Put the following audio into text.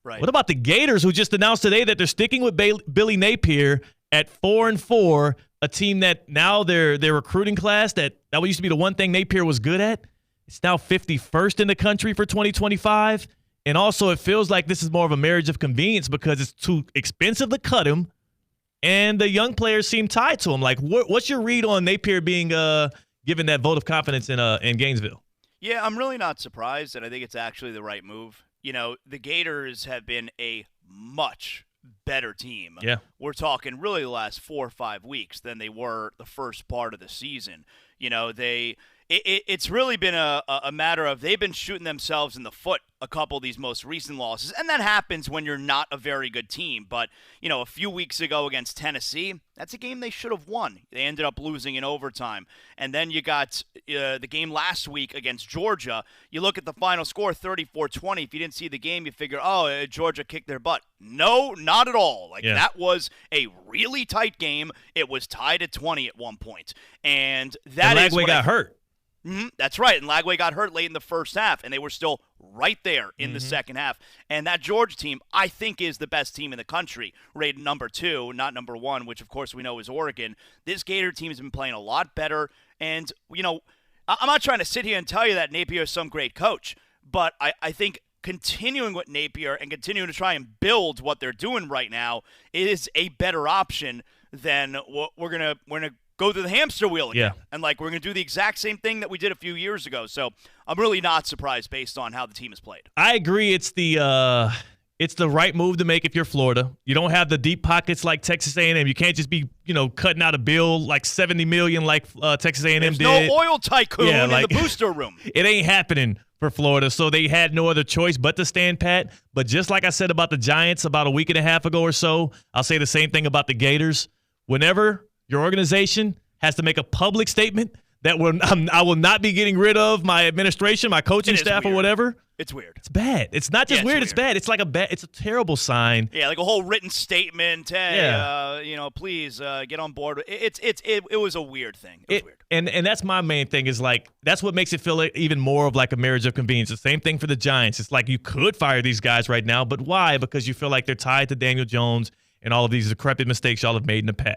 Right. What about the Gators, who just announced today that they're sticking with Billy Napier at 4-4, a team that now their recruiting class that used to be the one thing Napier was good at. It's now 51st in the country for 2025. And also it feels like this is more of a marriage of convenience because it's too expensive to cut him, and the young players seem tied to him. Like, what's your read on Napier being given that vote of confidence in Gainesville? Yeah, I'm really not surprised, and I think it's actually the right move. The Gators have been a much better team. Yeah. We're talking really the last 4 or 5 weeks than they were the first part of the season. It's really been a matter of they've been shooting themselves in the foot a couple of these most recent losses, and that happens when you're not a very good team. But, a few weeks ago against Tennessee, that's a game they should have won. They ended up losing in overtime. And then you got the game last week against Georgia. You look at the final score, 34-20. If you didn't see the game, you figure, Georgia kicked their butt. No, not at all. That was a really tight game. It was tied at 20 at one point. And Lagway got hurt. Mm-hmm, that's right. And Lagway got hurt late in the first half, and they were still right there in the second half. And that Georgia team, I think, is the best team in the country, rated number 2, not number 1, which, of course, we know is Oregon. This Gator team has been playing a lot better. And, I'm not trying to sit here and tell you that Napier is some great coach, but I think continuing with Napier and continuing to try and build what they're doing right now is a better option than what we're gonna go through the hamster wheel again. Yeah. And we're going to do the exact same thing that we did a few years ago. So I'm really not surprised based on how the team has played. I agree. It's the right move to make if you're Florida. You don't have the deep pockets like Texas A&M. You can't just be, cutting out a bill like $70 million like Texas A&M There's did. no oil tycoon in the booster room. It ain't happening for Florida, so they had no other choice but to stand pat. But just like I said about the Giants about a week and a half ago or so, I'll say the same thing about the Gators. Whenever your organization has to make a public statement that I will not be getting rid of my administration, my coaching staff, weird. or whatever. It's weird. It's bad. It's not just weird. It's bad. It's like it's a terrible sign. Yeah, like a whole written statement. Hey, please get on board. It was a weird thing. It was weird. And that's my main thing is that's what makes it feel like even more of like a marriage of convenience. The same thing for the Giants. It's like you could fire these guys right now, but why? Because you feel like they're tied to Daniel Jones and all of these decrepit mistakes y'all have made in the past.